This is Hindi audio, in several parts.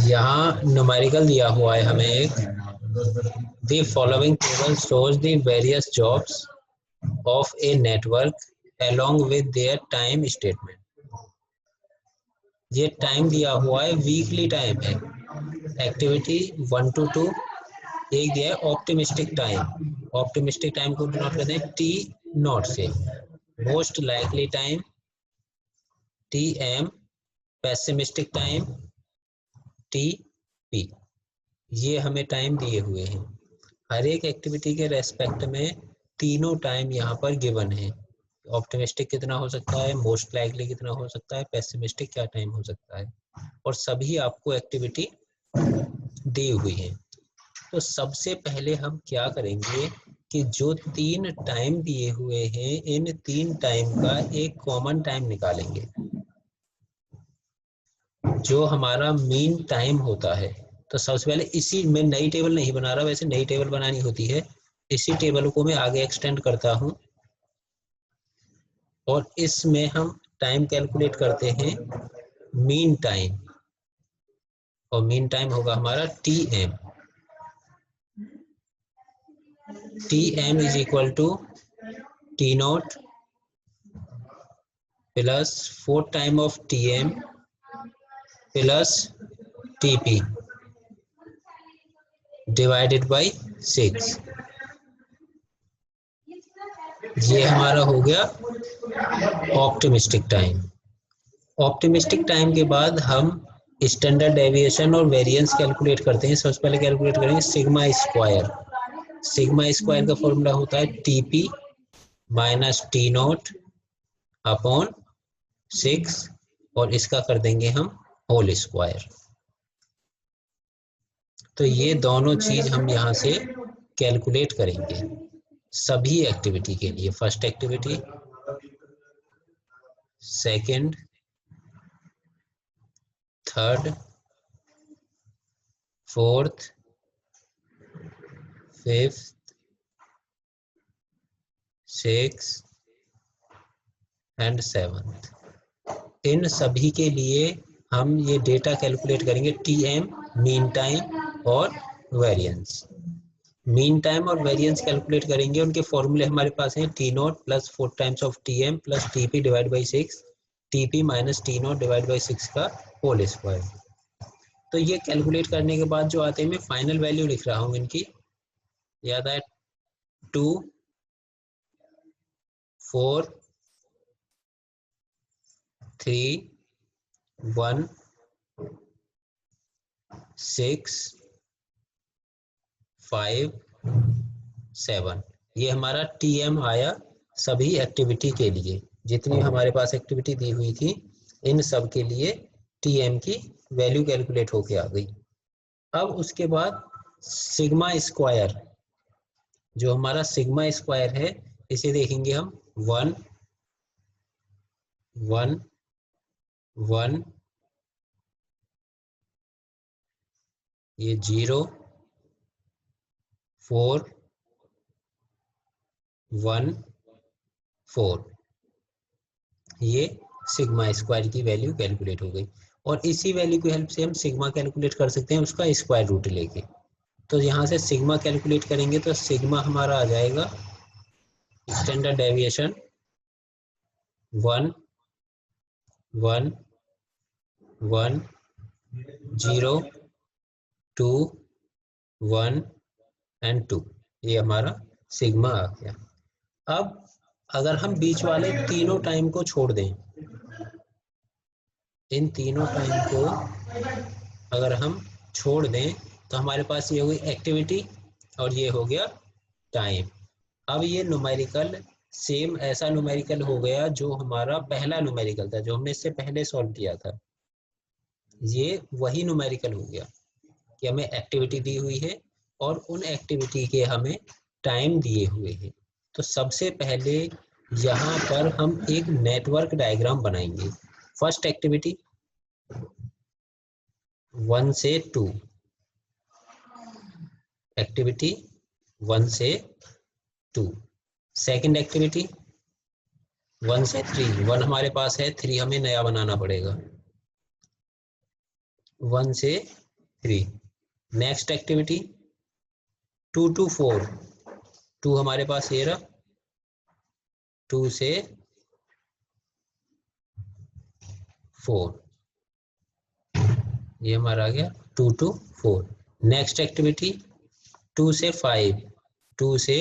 यहाँ न्यूमेरिकल दिया हुआ है हमें एक, the following table shows the various jobs of a network along with their time statement. ये टाइम दिया हुआ है, वीकली टाइम है, एक्टिविटी 1 to 2। एक दिया है ऑप्टिमिस्टिक टाइम, ऑप्टिमिस्टिक टाइम को डिनोट करते हैं टी नॉट से, most likely time T M, pessimistic time T P. ये हमें टाइम दिए हुए हैं, हर एक एक्टिविटी के रेस्पेक्ट में तीनों टाइम यहाँ पर गिवन है। ऑप्टिमिस्टिक कितना हो सकता है, मोस्ट लाइकली कितना हो सकता है, पेसिमिस्टिक क्या टाइम हो सकता है, और सभी आपको एक्टिविटी दी हुई है। तो सबसे पहले हम क्या करेंगे कि जो तीन टाइम दिए हुए हैं, इन तीन टाइम का एक कॉमन टाइम निकालेंगे, जो हमारा मीन टाइम होता है। तो सबसे पहले इसी में नई टेबल नहीं बना रहा, वैसे नई टेबल बनानी होती है, इसी टेबल को मैं आगे एक्सटेंड करता हूं और इसमें हम टाइम कैलकुलेट करते हैं मीन टाइम, और मीन टाइम होगा हमारा T M. T M is equal to T naught plus 4 time of T M plus T P divided by 6। ये हमारा हो गया ऑप्टिमिस्टिक टाइम। ऑप्टिमिस्टिक टाइम के बाद हम स्टैंडर्ड डेविएशन और वेरिएंस कैलकुलेट करते हैं। सबसे पहले कैलकुलेट करेंगे सिग्मा स्क्वायर। सिग्मा स्क्वायर का फॉर्मूला होता है TP minus T not upon 6, और इसका कर देंगे हम होल स्क्वायर। तो ये दोनों चीज हम यहाँ से कैलकुलेट करेंगे सभी एक्टिविटी के लिए, first activity, second, third, fourth, fifth, six and seventh. इन सभी के लिए हम ये डेटा कैलकुलेट करेंगे, टी एम, मीन टाइम और वेरिएंस। मीन टाइम और वेरिएंस कैलकुलेट करेंगे, उनके फॉर्मूले हमारे पास हैं T naught plus 4 times of T M plus T P divide by 6, T P minus T naught divide by 6 का होल स्क्वायर। तो ये कैलकुलेट करने के बाद जो आते हैं, मैं फाइनल वैल्यू लिख रहा हूँ इनकी, याद है 2, 4, 3, 1, 6, 5, 7। ये हमारा टीएम आया सभी एक्टिविटी के लिए, जितनी हमारे पास एक्टिविटी दी हुई थी इन सब के लिए टीएम की वैल्यू कैलकुलेट होके आ गई। अब उसके बाद सिग्मा स्क्वायर, जो हमारा सिग्मा स्क्वायर है, इसे देखेंगे हम 1, 1, 1, ये 0, 4, 1, 4। ये सिग्मा स्क्वायर की वैल्यू कैलकुलेट हो गई, और इसी वैल्यू की हेल्प से हम सिग्मा कैलकुलेट कर सकते हैं उसका स्क्वायर रूट लेके। तो यहाँ से सिग्मा कैलकुलेट करेंगे तो सिग्मा हमारा आ जाएगा स्टैंडर्ड डेविएशन 1, 1, 1, 0, 2, 1 एंड 2। ये हमारा सिग्मा आ गया। अब अगर हम बीच वाले तीनों टाइम को छोड़ दें, इन तीनों टाइम को अगर हम छोड़ दें, तो हमारे पास ये हो गई एक्टिविटी और ये हो गया टाइम। अब ये न्यूमेरिकल सेम ऐसा न्यूमेरिकल हो गया जो हमारा पहला न्यूमेरिकल था, जो हमने इससे पहले सॉल्व किया था। ये वही न्यूमेरिकल हो गया कि हमें एक्टिविटी दी हुई है और उन एक्टिविटी के हमें टाइम दिए हुए हैं। तो सबसे पहले यहाँ पर हम एक नेटवर्क डायग्राम बनाएंगे। फर्स्ट एक्टिविटी 1 से 2, एक्टिविटी 1 से 2। सेकंड एक्टिविटी 1 से 3, 1 हमारे पास है, 3 हमें नया बनाना पड़ेगा। 1 से 3। नेक्स्ट एक्टिविटी 2 to 4, 2 हमारे पास ये रहा, 2 से 4, ये हमारा आ गया 2 to 4। नेक्स्ट एक्टिविटी 2 से 5, 2 से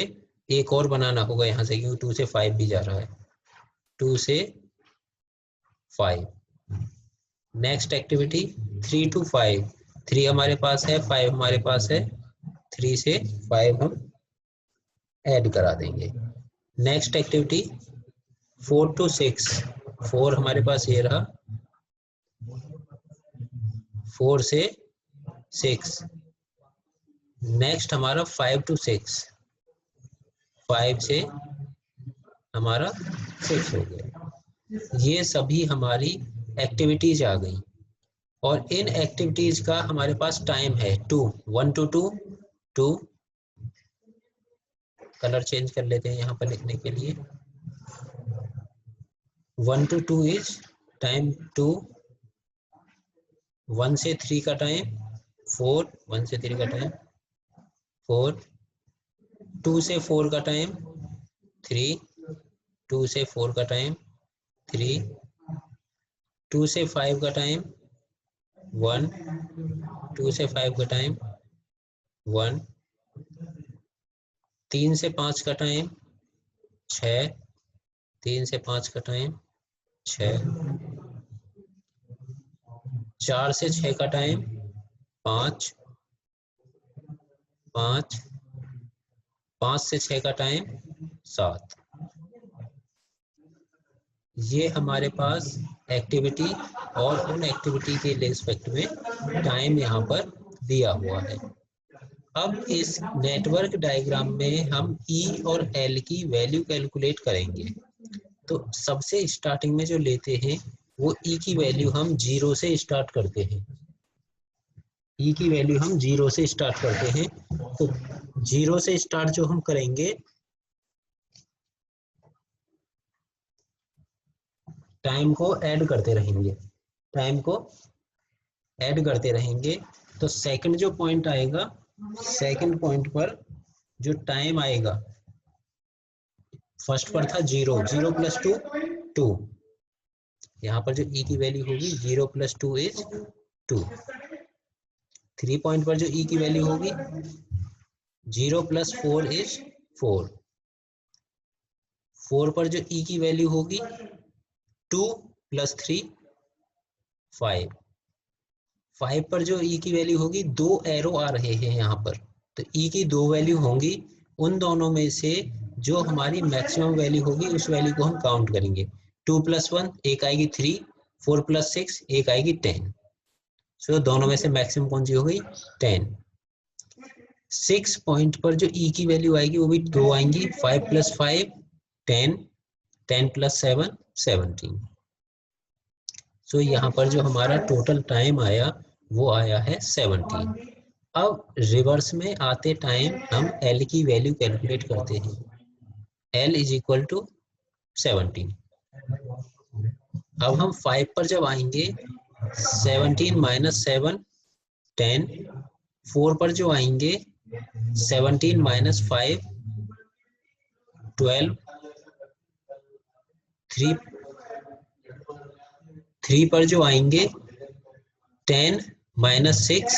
एक और बनाना होगा यहाँ से, क्योंकि 2 से 5 भी जा रहा है, 2 से 5। नेक्स्ट एक्टिविटी 3 to 5, 3 हमारे पास है, 5 हमारे पास है, 3 से 5 हम ऐड करा देंगे। नेक्स्ट एक्टिविटी 4 to 6, 4 हमारे पास ये रहा, 4 से 6। नेक्स्ट हमारा 5 to 6, 5 से हमारा 6 हो गया। ये सभी हमारी एक्टिविटीज आ गई, और इन एक्टिविटीज का हमारे पास टाइम है 2, 1 to 2, 2। कलर चेंज कर लेते हैं यहाँ पर लिखने के लिए। 1 to 2 इज टाइम 2, 1 से 3 का टाइम 4, 1 से 3 का टाइम 4, 2 से 4 का टाइम 3, 2 से 4 का टाइम 3, 2 से 5 का टाइम 1, 2 से 5 का टाइम 1, 3 से 5 का टाइम 6, 3 से 5 का टाइम 6, 4 से 6 का टाइम 5, 5, 5 से 6 का टाइम 7। ये हमारे पास एक्टिविटी और उन एक्टिविटी के रिस्पेक्ट में टाइम यहाँ पर दिया हुआ है। अब इस नेटवर्क डायग्राम में हम ई और एल की वैल्यू कैलकुलेट करेंगे। तो सबसे स्टार्टिंग में जो लेते हैं वो ई की वैल्यू हम 0 से स्टार्ट करते हैं। ई की वैल्यू हम 0 से स्टार्ट करते हैं। तो 0 से स्टार्ट जो हम करेंगे, टाइम को ऐड करते रहेंगे, टाइम को ऐड करते रहेंगे। तो सेकंड जो पॉइंट आएगा, सेकंड पॉइंट पर जो टाइम आएगा, फर्स्ट पर था 0, 0 + 2 2। यहाँ पर जो ई की वैल्यू होगी 0 + 2 इज 2। 3 पॉइंट पर जो ई की वैल्यू होगी 0 + 4 इज 4। 4 पर जो ई की वैल्यू होगी 2 + 3 5। 5 पर जो ई की वैल्यू होगी, 2 एरो आ रहे हैं यहाँ पर, तो ई की 2 वैल्यू होंगी। उन दोनों में से जो हमारी मैक्सिमम वैल्यू होगी उस वैल्यू को हम काउंट करेंगे। 2 + 1 एक आएगी 3, 4 + 6 एक आएगी 10। सो दोनों में से मैक्सिमम कौन सी हो गई? 10। 6 पॉइंट पर जो ई की वैल्यू आएगी वो भी 2 आएंगी, 5 + 5 10, 10 + 7 17। सो यहाँ पर जो हमारा टोटल टाइम आया वो आया है 17। अब रिवर्स में आते टाइम हम L की वैल्यू कैलकुलेट करते हैं। L = 17। अब हम 5 पर जब आएंगे, 17 - 7 10। 4 पर जो आएंगे 17 - 5 12। 3 पर जो आएंगे 10 - 6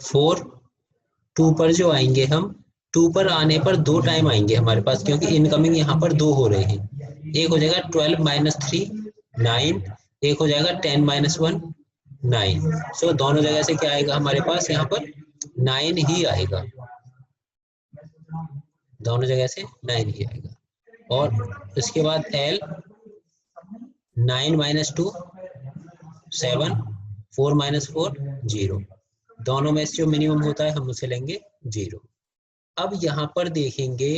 4। 2 पर जो आएंगे हम, 2 पर आने पर 2 टाइम आएंगे हमारे पास, क्योंकि इनकमिंग यहाँ पर 2 हो रहे हैं। एक हो जाएगा 12 - 3 9, एक हो जाएगा 10 - 1 9। सो दोनों जगह से क्या आएगा हमारे पास, यहाँ पर 9 ही आएगा, दोनों जगह से 9 ही आएगा। और इसके बाद L 9 - 2 7, 4 - 4 0। दोनों में से जो मिनिमम होता है हम उसे लेंगे 0। अब यहाँ पर देखेंगे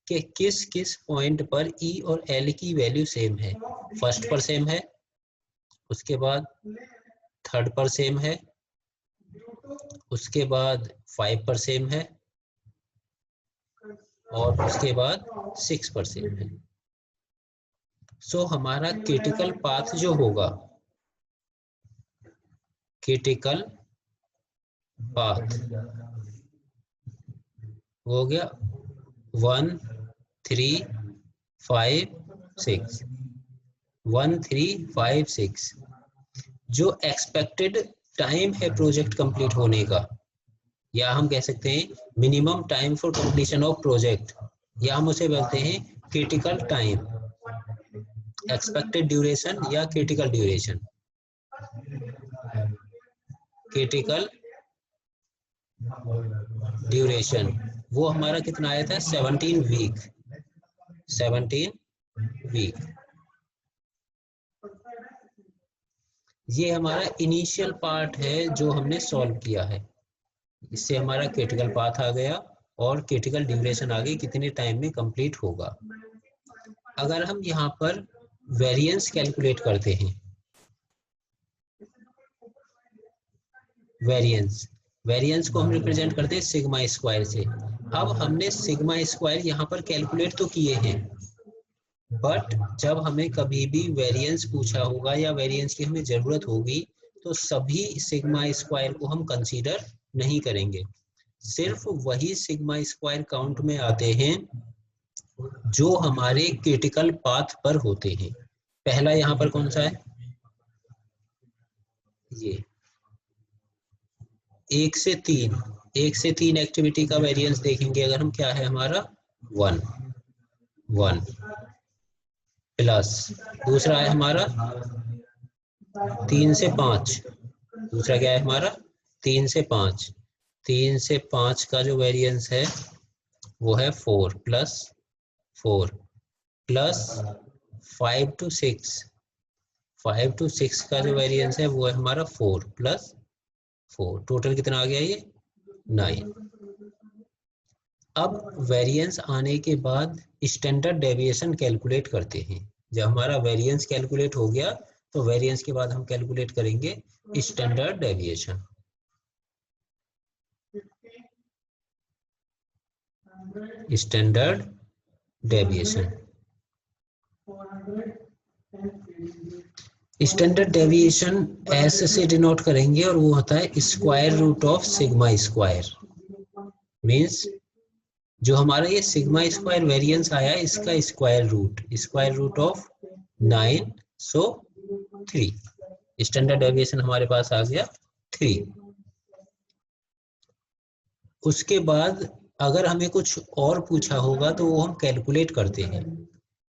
कि किस किस पॉइंट पर ई और एल की वैल्यू सेम है। फर्स्ट पर सेम है, उसके बाद थर्ड पर सेम है, उसके बाद 5 पर सेम है, और उसके बाद 6 पर सेम है। सो हमारा क्रिटिकल पाथ जो होगा, क्रिटिकल पाथ हो गया 1 3 5 6, 1 3 5 6। जो एक्सपेक्टेड टाइम है प्रोजेक्ट कंप्लीट होने का, या हम कह सकते हैं minimum time for completion of project, या हम उसे बोलते हैं क्रिटिकल टाइम, एक्सपेक्टेड ड्यूरेशन या क्रिटिकल ड्यूरेशन। क्रिटिकल ड्यूरेशन वो हमारा कितना आया था, 17 वीक, 17 वीक। ये हमारा इनिशियल पार्ट है जो हमने सॉल्व किया है। इससे हमारा क्रिटिकल पाथ आ गया और क्रिटिकल ड्यूरेशन आ गई, कितने टाइम में कंप्लीट होगा। अगर हम यहाँ पर वेरिएंस कैलकुलेट करते हैं, वेरिएंस को हम रिप्रेजेंट करते हैं सिग्मा स्क्वायर से। अब हमने सिग्मा स्क्वायर यहाँ पर कैलकुलेट तो किए हैं, बट जब हमें कभी भी वेरिएंस पूछा होगा या वेरिएंस की हमें जरूरत होगी तो सभी सिग्मा स्क्वायर को हम कंसीडर नहीं करेंगे। सिर्फ वही सिग्मा स्क्वायर काउंट में आते हैं जो हमारे क्रिटिकल पाथ पर होते हैं। पहला यहाँ पर कौन सा है, ये 1 से 3, 1 से 3 एक्टिविटी का वेरिएंस देखेंगे अगर हम, क्या है हमारा 1 1 प्लस, दूसरा है हमारा 3 से 5, दूसरा क्या है हमारा 3 से 5, 3 से 5 का जो वेरिएंस है वो है 4 प्लस 4 प्लस 5 to 6, 5 to 6 का जो वेरिएंस है वो है हमारा 4 प्लस 4, टोटल कितना आ गया ये 9। अब वेरिएंस आने के बाद स्टैंडर्ड डेविएशन कैलकुलेट करते हैं। जब हमारा वेरिएंस कैलकुलेट हो गया तो वेरिएंस के बाद हम कैलकुलेट करेंगे standard deviation. Standard deviation, standard deviation S से डिनोट करेंगे और वो होता है square root of sigma square. Means जो हमारा ये सिग्मा स्क्वायर वेरिएंस आया इसका square root of 9, so 3। Standard deviation हमारे पास आ गया 3। उसके बाद अगर हमें कुछ और पूछा होगा तो वो हम कैलकुलेट करते हैं।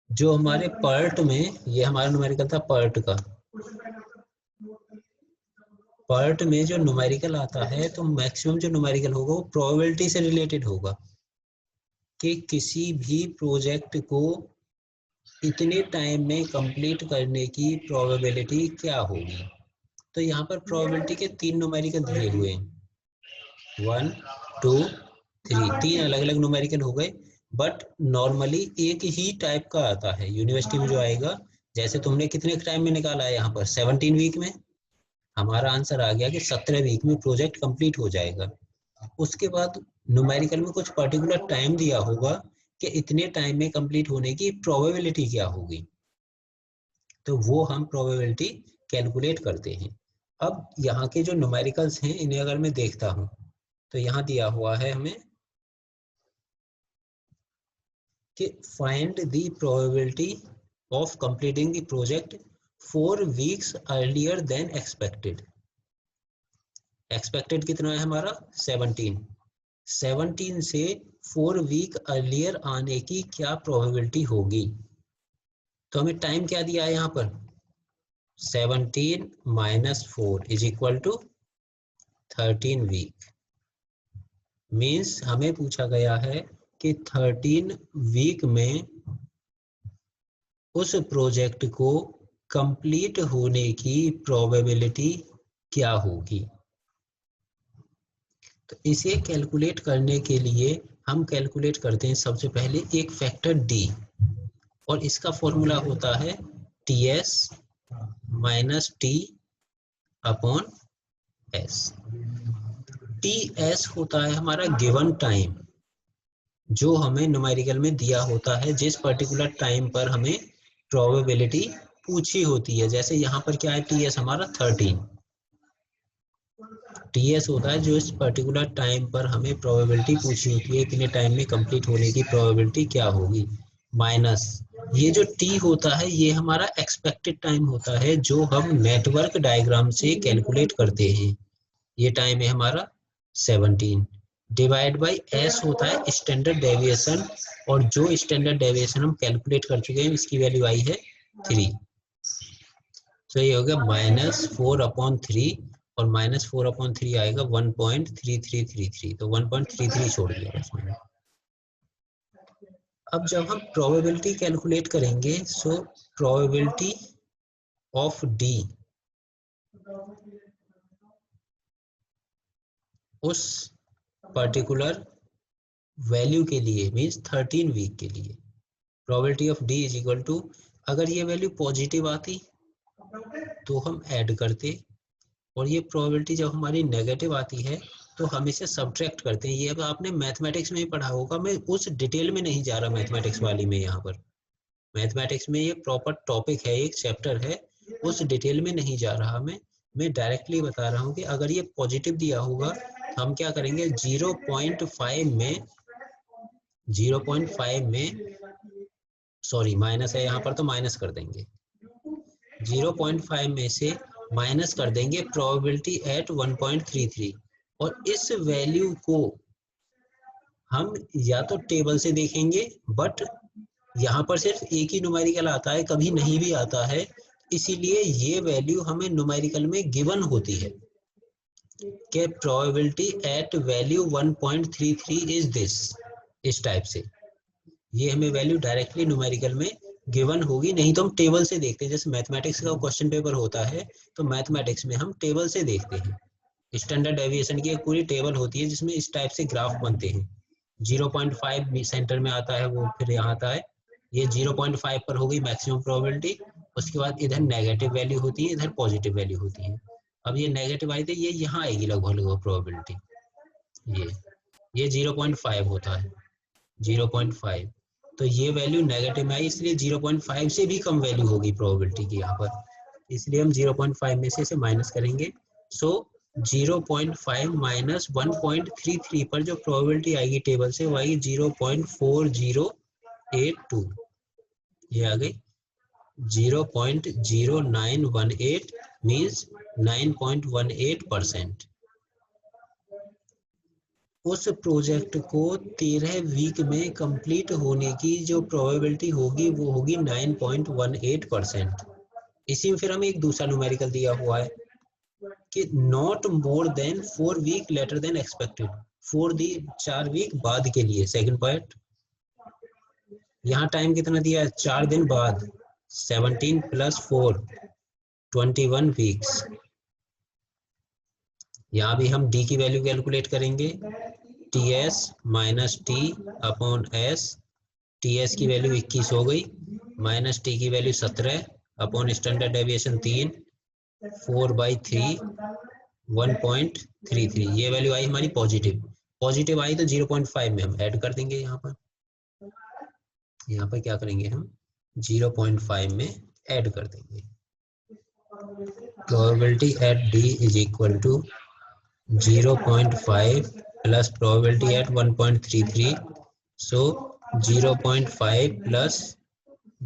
जो हमारे पर्ट में, ये हमारा न्यूमेरिकल था पर्ट का, पर्ट में जो न्यूमेरिकल आता है तो मैक्सिमम जो न्यूमेरिकल होगा वो प्रोबेबिलिटी से रिलेटेड होगा कि किसी भी प्रोजेक्ट को इतने टाइम में कंप्लीट करने की प्रोबेबिलिटी क्या होगी। तो यहाँ पर प्रोबेबिलिटी के 3 न्यूमेरिकल दिए हुए हैं, 1 2 3, 3 अलग अलग न्यूमेरिकल हो गए। बट नॉर्मली एक ही टाइप का आता है यूनिवर्सिटी में जो आएगा। जैसे तुमने कितने टाइम में निकाला है यहाँ पर 17 वीक में, हमारा आंसर आ गया कि 17 वीक में प्रोजेक्ट कंप्लीट हो जाएगा। उसके बाद न्यूमेरिकल में कुछ पर्टिकुलर टाइम दिया होगा कि इतने टाइम में कंप्लीट होने की प्रोबेबिलिटी क्या होगी, तो वो हम प्रोबेबिलिटी कैलकुलेट करते हैं। अब यहाँ के जो न्यूमेरिकल्स हैं इन्हें अगर मैं देखता हूँ तो यहाँ दिया हुआ है हमें कि find the probability of completing the project 4 weeks earlier then expected. Expected कितना है हमारा 17, 17 से 4 वीक अर्लियर आने की क्या प्रोबेबिलिटी होगी। तो हमें टाइम क्या दिया है यहाँ पर 17 - 4 is equal to 13 week. Means हमें पूछा गया है कि 13 वीक में उस प्रोजेक्ट को कंप्लीट होने की प्रोबेबिलिटी क्या होगी। तो इसे कैलकुलेट करने के लिए हम कैलकुलेट करते हैं सबसे पहले एक फैक्टर डी, और इसका फॉर्मूला होता है TS - T upon S। TS होता है हमारा गिवन टाइम जो हमें न्यूमेरिकल में दिया होता है, जिस पर्टिकुलर टाइम पर हमें प्रोबेबिलिटी पूछी होती है। जैसे यहाँ पर क्या है, टीएस हमारा 13 टीएस होता है जो इस पर्टिकुलर टाइम पर हमें प्रोबेबिलिटी पूछी होती है, इतने टाइम में कंप्लीट होने की प्रोबेबिलिटी क्या होगी, माइनस ये जो टी होता है ये हमारा एक्सपेक्टेड टाइम होता है जो हम नेटवर्क डायग्राम से कैलकुलेट करते हैं। ये टाइम है हमारा 17 डिवाइड बाई एस होता है स्टैंडर्ड डेविएशन, और जो स्टैंडर्ड डेविएशन हम कैलकुलेट कर चुके हैं इसकी वैल्यू आई है 3। तो ये हो गया -4/3 और -4/3 आएगा 1.3333, तो 1.33 छोड़ दिया बस मैंने। अब जब हम प्रोबेबिलिटी कैलकुलेट करेंगे, सो प्रोबेबिलिटी ऑफ डी उस पर्टिकुलर वैल्यू के लिए मीन्स 13 वीक के लिए, probability of D is equal to, अगर ये वैल्यू पॉजिटिव आती तो हम ऐड करते, और ये प्रोबेबिलिटी जब हमारी नेगेटिव आती है तो हम इसे सब्ट्रैक्ट करते हैं। ये अब आपने मैथमेटिक्स में ही पढ़ा होगा, मैं उस डिटेल में नहीं जा रहा मैथमेटिक्स वाली में। यहाँ पर मैथमेटिक्स में ये प्रॉपर टॉपिक है, एक चैप्टर है, उस डिटेल में नहीं जा रहा मैं डायरेक्टली बता रहा हूँ कि अगर ये पॉजिटिव दिया होगा हम क्या करेंगे, 0.5 में सॉरी माइनस है यहाँ पर तो माइनस कर देंगे, 0.5 में से माइनस कर देंगे प्रोबेबिलिटी एट 1.33, और इस वैल्यू को हम या तो टेबल से देखेंगे, बट यहाँ पर सिर्फ एक ही न्यूमेरिकल आता है, कभी नहीं भी आता है, इसीलिए ये वैल्यू हमें न्यूमेरिकल में गिवन होती है कि probability at value 1.33 is this, इस टाइप से ये हमें वैल्यू डायरेक्टली न्यूमेरिकल में गिवन होगी। नहीं तो हम टेबल से देखते हैं, जैसे मैथमेटिक्स का क्वेश्चन पेपर होता है तो मैथमेटिक्स में हम टेबल से देखते हैं, स्टैंडर्ड डेविएशन की एक पूरी टेबल होती है जिसमें इस टाइप से ग्राफ बनते हैं, 0.5 सेंटर में आता है वो, फिर यहाँ आता है, ये 0.5 पर हो गई मैक्सिमम प्रोबेबिलिटी, उसके बाद इधर नेगेटिव वैल्यू होती है, इधर पॉजिटिव वैल्यू होती है। अब ये नेगेटिव आई थी, ये यहाँ आएगी लगभग प्रोबेबिलिटी, ये 0.5 होता है, 0.5, तो ये वैल्यू नेगेटिव में आई, इसलिए 0.5 से भी कम वैल्यू होगी प्रोबेबिलिटी की यहाँ पर, इसलिए हम 0.5 में से इसे माइनस करेंगे। सो 0.5 माइनस 1.33 पर जो प्रोबेबिलिटी आएगी टेबल से वो आएगी 0.4082, ये आ गई 0.0918 मीन्स 9.18%। उस प्रोजेक्ट को 13 वीक में कंप्लीट होने की जो प्रोबेबिलिटी होगी वो होगी 9.18%। इसी में फिर हमें एक दूसरा न्यूमेरिकल दिया हुआ है कि not more than 4 week later than expected, 4 week बाद के लिए। सेकंड पॉइंट, यहाँ टाइम कितना दिया है, 4 दिन बाद, 17 + 4 21 वीक्स। यहाँ भी हम डी की वैल्यू कैलकुलेट करेंगे, TS minus T upon S, TS की वैल्यू 21 हो गई, माइनस टी की वैल्यू 17 अपॉन स्टैंडर्ड डेविएशन 3, 4/3 1.33, ये वैल्यू आई हमारी पॉजिटिव आई तो 0.5 में हम ऐड कर देंगे, यहाँ पर क्या करेंगे हम 0.5 में ऐड कर देंगे। Probability at D is equal to 0.5 plus probability at 1.33, so 0.5 plus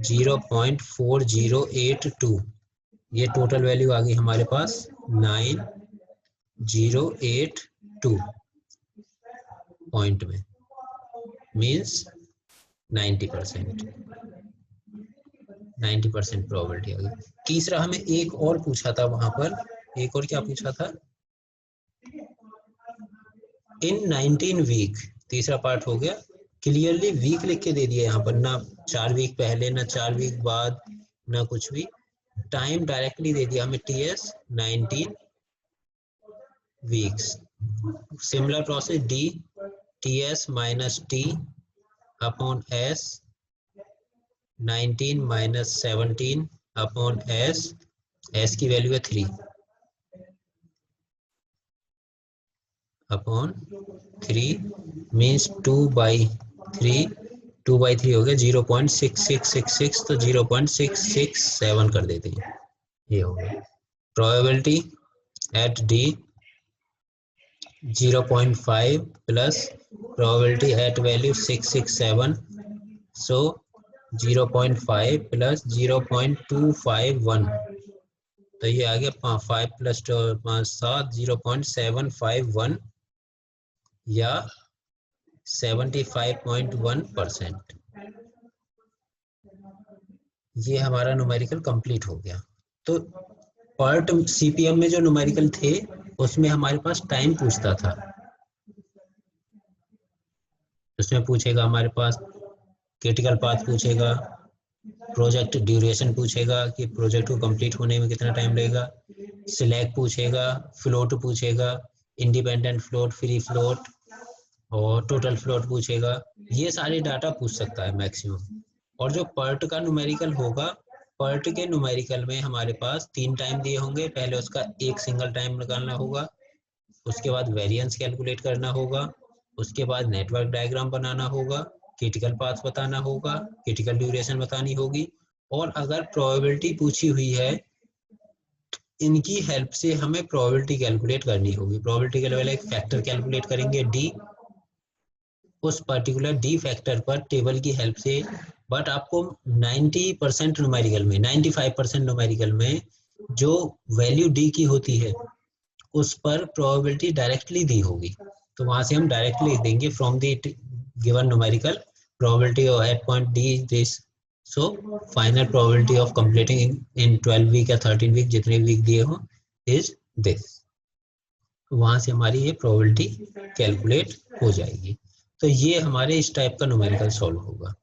0.4082, ये टोटल वैल्यू आ गई हमारे पास 9082 पॉइंट में, मीन्स 90% प्रोबेबिलिटी आ गई। तीसरा हमें एक और पूछा था वहां पर, एक और क्या पूछा था, इन 19 वीक, तीसरा पार्ट हो गया, क्लियरली वीक लिख के दे दिया यहाँ पर, ना 4 वीक पहले ना 4 वीक बाद ना कुछ भी, टाइम डायरेक्टली दे दिया हमें TS 19 weeks. Similar process D, TS minus T upon S, 19 minus 17 upon S, S की वैल्यू है 3 अपॉन 3 मीन्स 2/3 2/3 हो गया 0.6666, तो 0.667 कर देते हैं, ये हो गया। Probability at D 0.5 plus probability eight value 667, so 0.5 plus 0.251, तो ये आ गया 5 प्लस 5 7 0.751 या 75.1%। ये हमारा न्यूमेरिकल कंप्लीट हो गया। तो पार्ट सीपीएम में जो न्यूमेरिकल थे उसमें हमारे पास टाइम पूछता था, उसमें पूछेगा हमारे पास क्रिटिकल पाथ पूछेगा, प्रोजेक्ट ड्यूरेशन पूछेगा कि प्रोजेक्ट को कंप्लीट होने में कितना टाइम लगेगा, सिलेक्ट पूछेगा, फ्लोट पूछेगा, इंडिपेंडेंट फ्लोट, फ्री फ्लोट और टोटल फ्लोट पूछेगा। ये सारे डाटा पूछ सकता है मैक्सिमम। और जो पर्ट का न्यूमेरिकल होगा, पर्ट के न्यूमेरिकल में हमारे पास 3 टाइम दिए होंगे। पहले उसका एक सिंगल टाइम निकालना होगा, उसके बाद वेरिएंस कैलकुलेट करना होगा, उसके बाद नेटवर्क डायग्राम बनाना होगा, क्रिटिकल पाथ बताना होगा, क्रिटिकल ड्यूरेशन बतानी होगी, और अगर प्रोबेबिलिटी पूछी हुई है इनकी हेल्प से हमें प्रोबेबिलिटी कैलकुलेट करनी होगी। प्रोबेबिलिटी के लिए एक फैक्टर कैलकुलेट करेंगे डी, उस पर्टिकुलर डी फैक्टर पर टेबल की हेल्प से। बट आपको 90% न्यूमेरिकल में, 95% न्यूमेरिकल में जो वैल्यू डी की होती है उस पर प्रोबेबिलिटी डायरेक्टली दी होगी, तो वहां से हम डायरेक्टली लिख देंगे from the given numerical probability at point D this, so final probability of completing in 12 week या 13 वीक जितने वीक दिए हो इज दिस। वहां से हमारी ये प्रोबेबिलिटी कैलकुलेट हो जाएगी। तो ये हमारे इस टाइप का न्यूमेरिकल सॉल्व होगा।